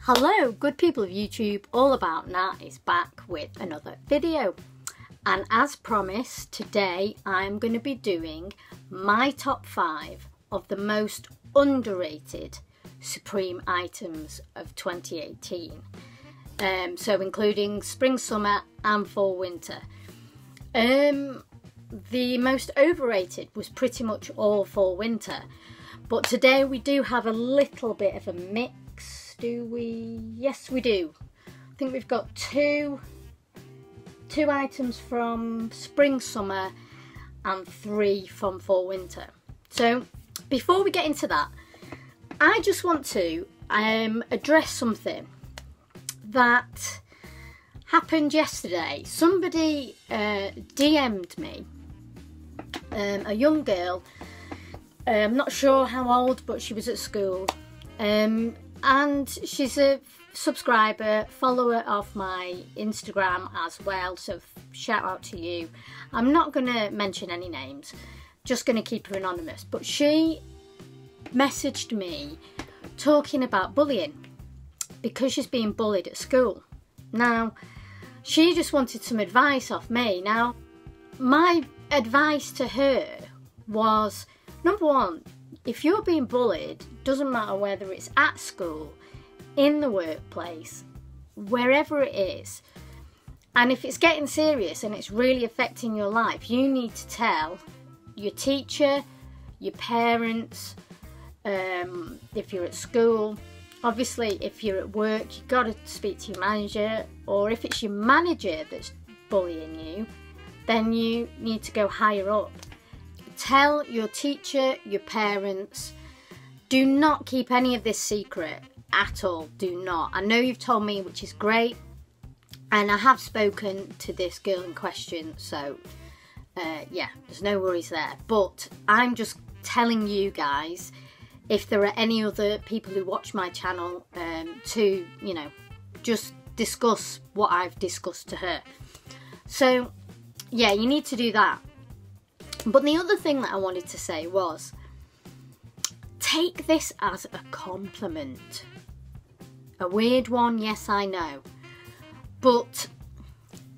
Hello good people of YouTube, All About Nat is back with another video, and as promised today I'm going to be doing my top 5 of the most underrated Supreme items of 2018, so including spring, summer and fall, winter. The most overrated was pretty much all fall, winter, but today we do have a little bit of a mix. Do we? Yes, we do. I think we've got two items from spring, summer and 3 from fall, winter. So before we get into that, I just want to address something that happened yesterday. Somebody DM'd me, a young girl, I'm not sure how old, but she was at school, and she's a subscriber, follower of my Instagram as well, so shout out to you. I'm not going to mention any names, just going to keep her anonymous, but she messaged me talking about bullying because she's being bullied at school. Now, she just wanted some advice off me. Now, my advice to her was, number one, if you're being bullied, doesn't matter whether it's at school, in the workplace, wherever it is, and if it's getting serious and it's really affecting your life, you need to tell your teacher, your parents, if you're at school. Obviously, if you're at work, you've got to speak to your manager, or if it's your manager that's bullying you, then you need to go higher up. Tell your teacher, your parents. Do not keep any of this secret at all. Do not. I know you've told me, which is great, and I have spoken to this girl in question, so yeah, there's no worries there. But I'm just telling you guys, if there are any other people who watch my channel, to, you know, just discuss what I've discussed to her. So yeah, you need to do that. But the other thing that I wanted to say was, take this as a compliment. A weird one, yes, I know. But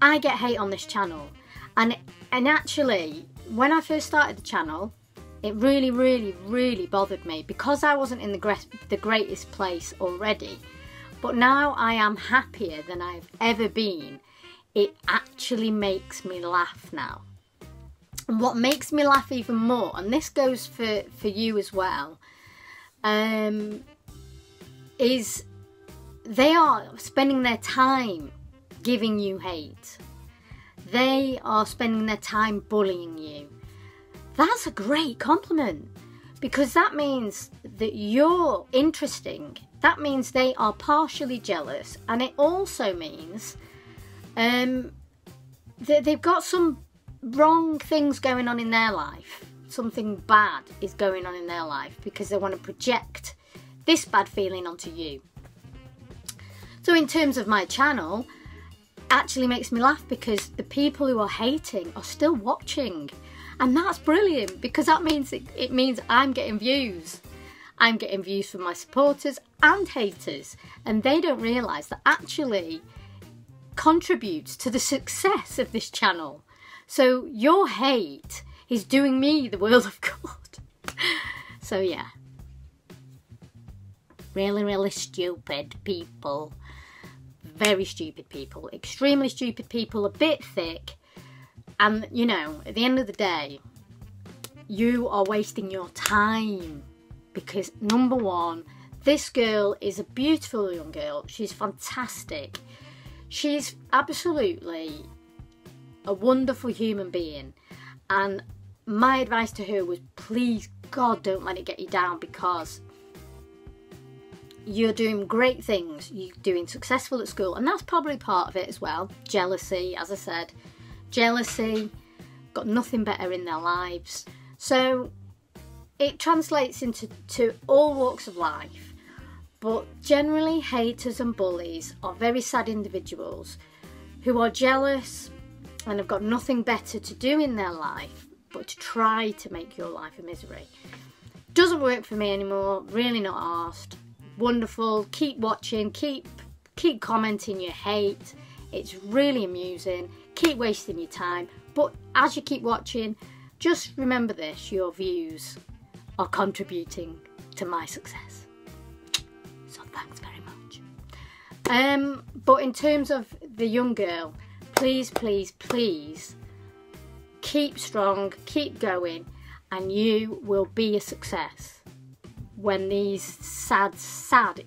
I get hate on this channel. And actually, when I first started the channel, it really bothered me because I wasn't in the greatest place already. But now I am happier than I've ever been. It actually makes me laugh now. And what makes me laugh even more, and this goes for you as well, is they are spending their time giving you hate. They are spending their time bullying you. That's a great compliment, because that means that you're interesting. That means they are partially jealous, and it also means that they've got some wrong things going on in their life. Something bad is going on in their life because they want to project this bad feeling onto you. So in terms of my channel, actually makes me laugh because the people who are hating are still watching, and that's brilliant, because that means it means I'm getting views. I'm getting views from my supporters and haters, and they don't realise that actually contributes to the success of this channel. So your hate is doing me the will of God. So yeah. Really stupid people. Very stupid people. Extremely stupid people. A bit thick. And, you know, at the end of the day, you are wasting your time. Because, number one, this girl is a beautiful young girl. She's fantastic. She's absolutely a wonderful human being, and my advice to her was, please God, don't let it get you down, because you're doing great things, you're doing successful at school, and that's probably part of it as well. Jealousy, as I said, jealousy, got nothing better in their lives, so it translates into all walks of life. But generally, haters and bullies are very sad individuals who are jealous and have got nothing better to do in their life but to try to make your life a misery. Doesn't work for me anymore, really not arsed. wonderful. Keep watching, keep commenting your hate. It's really amusing. Keep wasting your time, but as you keep watching, just remember this: your views are contributing to my success. So thanks very much. But in terms of the young girl, please, please, please keep strong, keep going, and you will be a success when these sad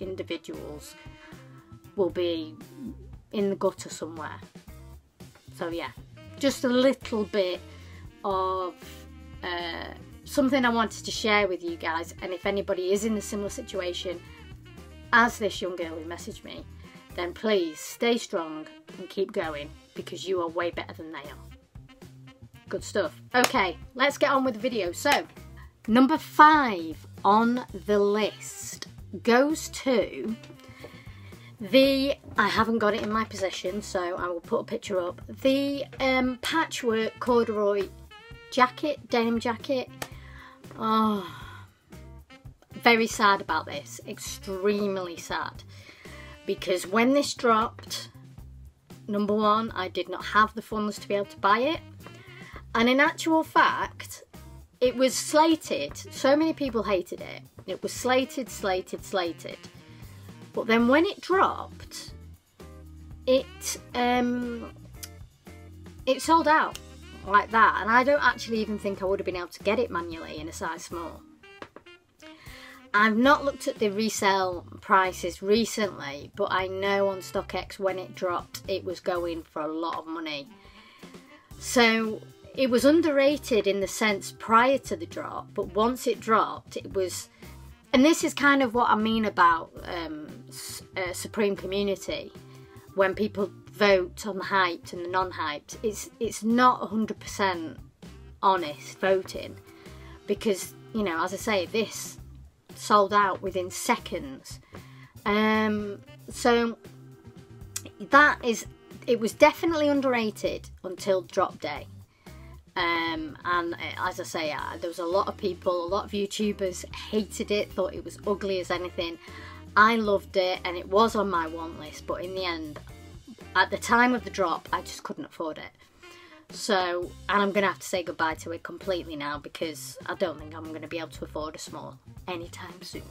individuals will be in the gutter somewhere. So yeah, just a little bit of something I wanted to share with you guys, and if anybody is in a similar situation as this young girl who messaged me, then please stay strong and keep going, because you are way better than they are. Good stuff. Okay, let's get on with the video. So, number 5 on the list goes to I haven't got it in my possession, so I will put a picture up. The patchwork corduroy jacket, denim jacket. Oh, very sad about this, extremely sad, because when this dropped, number one, I did not have the funds to be able to buy it, and in actual fact, it was slated. So many people hated it. It was slated. But then when it dropped, it sold out like that, and I don't actually even think I would have been able to get it manually in a size small. I've not looked at the resale prices recently, but I know on StockX when it dropped it was going for a lot of money. So it was underrated in the sense prior to the drop, but once it dropped it was, and this is kind of what I mean about Supreme community, when people vote on the hyped and the non-hyped, it's not 100% honest voting, because, you know, as I say, this sold out within seconds. So it was definitely underrated until drop day. And as I say, there was a lot of people, a lot of YouTubers hated it, thought it was ugly as anything. I loved it, and it was on my want list, but in the end, at the time of the drop, I just couldn't afford it. So, and I'm going to have to say goodbye to it completely now, because I don't think I'm going to be able to afford a small anytime soon.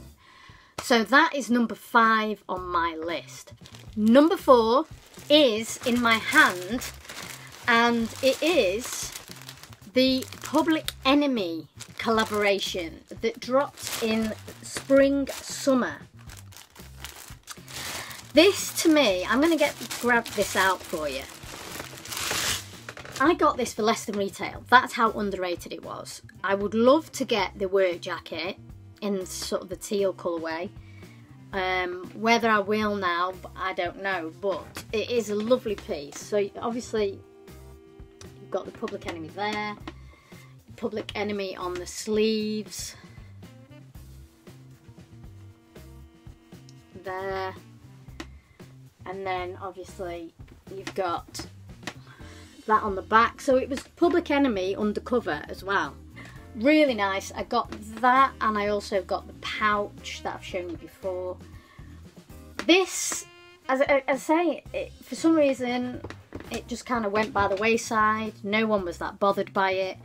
So that is number 5 on my list. Number 4 is in my hand, and it is the Public Enemy collaboration that dropped in spring-summer. This, to me, I'm going to grab this out for you. I got this for less than retail. That's how underrated it was. I would love to get the work jacket in sort of the teal colourway. Whether I will now, I don't know, but it is a lovely piece. So obviously you've got the Public Enemy there, Public Enemy on the sleeves, there, and then obviously you've got that on the back. So it was Public Enemy undercover as well. Really nice. I got that, and I also got the pouch that I've shown you before. This, as I say, for some reason it just kind of went by the wayside. No one was that bothered by it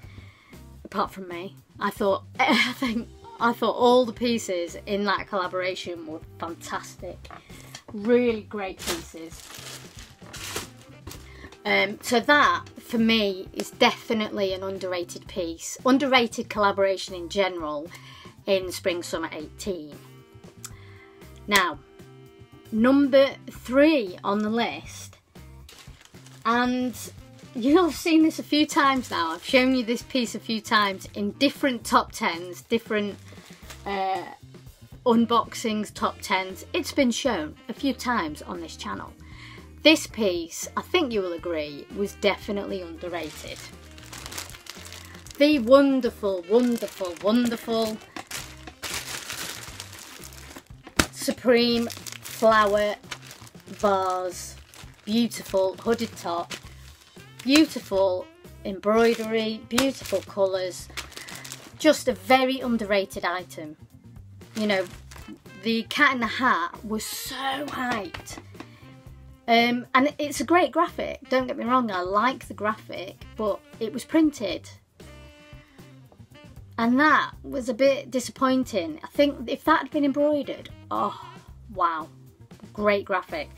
apart from me. I thought all the pieces in that collaboration were fantastic. Really great pieces. So that, for me, is definitely an underrated piece. Underrated collaboration in general in Spring/Summer 18. Now, number 3 on the list, and you'll have seen this a few times now. I've shown you this piece a few times in different top 10s, different unboxings, top 10s. It's been shown a few times on this channel. This piece, I think you will agree, was definitely underrated. The wonderful, wonderful, wonderful Supreme flower vase. Beautiful hooded top. Beautiful embroidery, beautiful colours. Just a very underrated item. You know, the Cat in the Hat was so hyped. And it's a great graphic, don't get me wrong, I like the graphic, but it was printed. And that was a bit disappointing. I think if that had been embroidered, oh, wow, great graphic.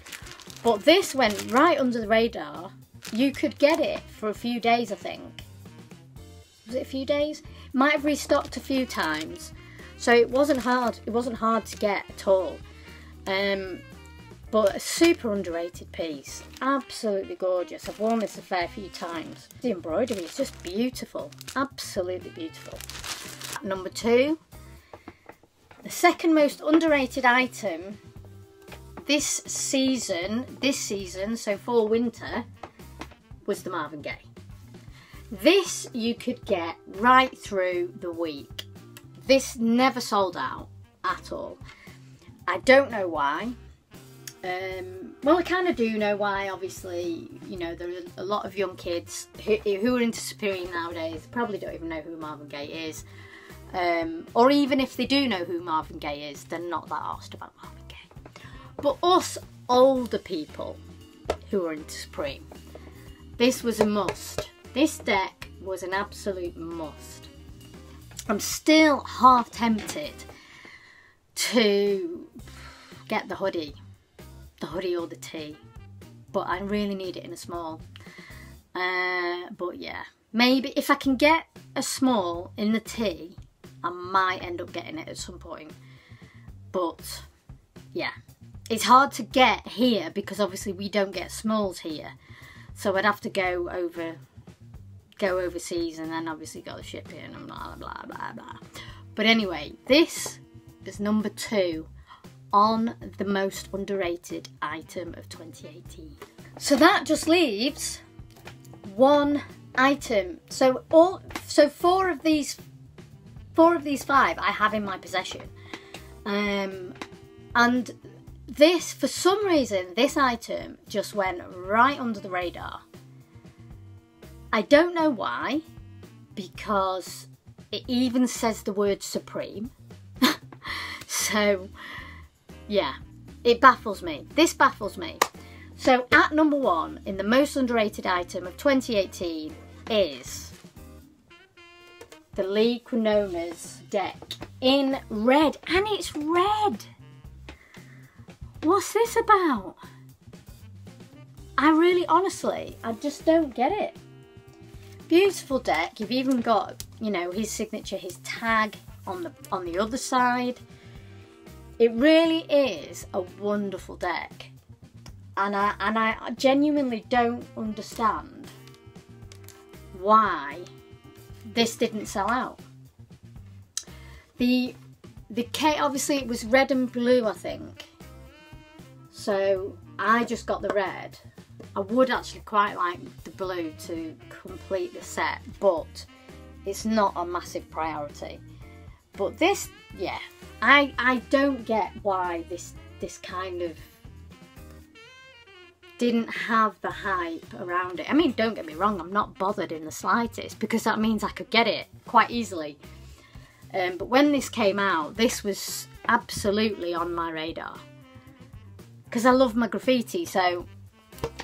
But this went right under the radar. You could get it for a few days, I think. Was it a few days? Might have restocked a few times. So it wasn't hard to get at all. But a super underrated piece. Absolutely gorgeous. I've worn this a fair few times. The embroidery is just beautiful. Absolutely beautiful. Number 2. The second most underrated item this season, so for winter, was the Marvin Gaye. This you could get right through the week. This never sold out at all. I don't know why. Well, I kind of do know why. Obviously, you know, there are a lot of young kids who are into Supreme nowadays, probably don't even know who Marvin Gaye is. Or even if they do know who Marvin Gaye is, they're not that arsed about Marvin Gaye. But us older people who are into Supreme, this was a must. This deck was an absolute must. I'm still half tempted to get the hoodie or the tee, but I really need it in a small. But yeah, maybe if I can get a small in the tee, I might end up getting it at some point. But yeah, it's hard to get here because obviously we don't get smalls here, so I'd have to go overseas and then obviously got the shipping and blah blah blah blah. But anyway, this is number 2 on the most underrated item of 2018. So that just leaves one item. So four of these 5 I have in my possession. And this, for some reason, this item just went right under the radar. I don't know why, because it even says the word Supreme. So yeah, it baffles me. This baffles me. So at number 1 in the most underrated item of 2018 is the Lee Quinones deck in red. And it's red! What's this about? Honestly, I just don't get it. Beautiful deck. You've even got, you know, his signature, his tag on the other side. It really is a wonderful deck, and I genuinely don't understand why this didn't sell out. The K, obviously it was red and blue, I think. So I just got the red. I would actually quite like the blue to complete the set, but it's not a massive priority. But this, yeah, I don't get why this kind of didn't have the hype around it. I mean, don't get me wrong, I'm not bothered in the slightest, because that means I could get it quite easily. But when this came out, this was absolutely on my radar. Because I love my graffiti, so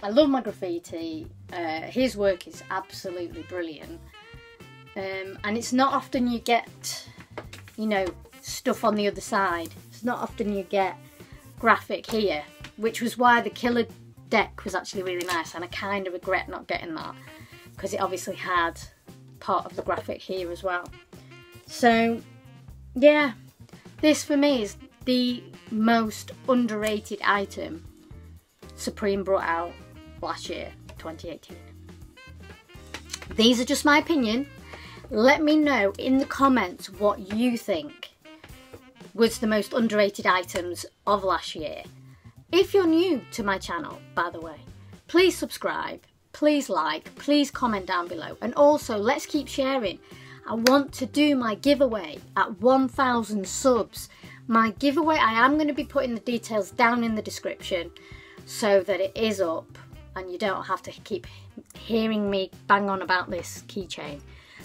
I love my graffiti. His work is absolutely brilliant. And it's not often you get, you know, stuff on the other side. It's not often you get graphic here, which was why the Killer deck was actually really nice, and I kind of regret not getting that because it obviously had part of the graphic here as well. So yeah, this for me is the most underrated item Supreme brought out last year, 2018. These are just my opinion. Let me know in the comments what you think was the most underrated items of last year. If you're new to my channel, by the way, please subscribe, please like, please comment down below, and also let's keep sharing. I want to do my giveaway at 1,000 subs. My giveaway, I am going to be putting the details down in the description so that it is up and you don't have to keep hearing me bang on about this keychain.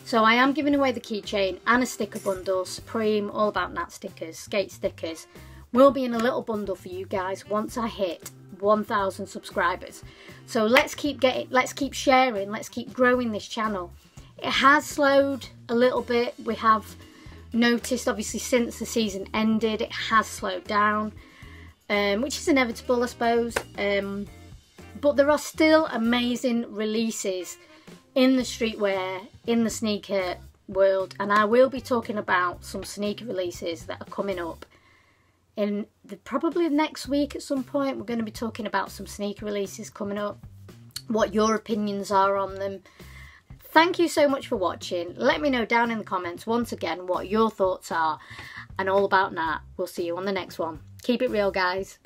So I am giving away the keychain and a sticker bundle, Supreme, all about Nat stickers, skate stickers, will be in a little bundle for you guys once I hit 1,000 subscribers. So let's keep sharing, let's keep growing this channel. It has slowed a little bit. We have noticed, obviously, since the season ended, it has slowed down, which is inevitable, I suppose. But there are still amazing releases in the streetwear, in the sneaker world, and I will be talking about some sneaker releases that are coming up in probably next week at some point. We're going to be talking about some sneaker releases coming up, what your opinions are on them. Thank you so much for watching. Let me know down in the comments once again what your thoughts are and all about that. We'll see you on the next one. Keep it real, guys.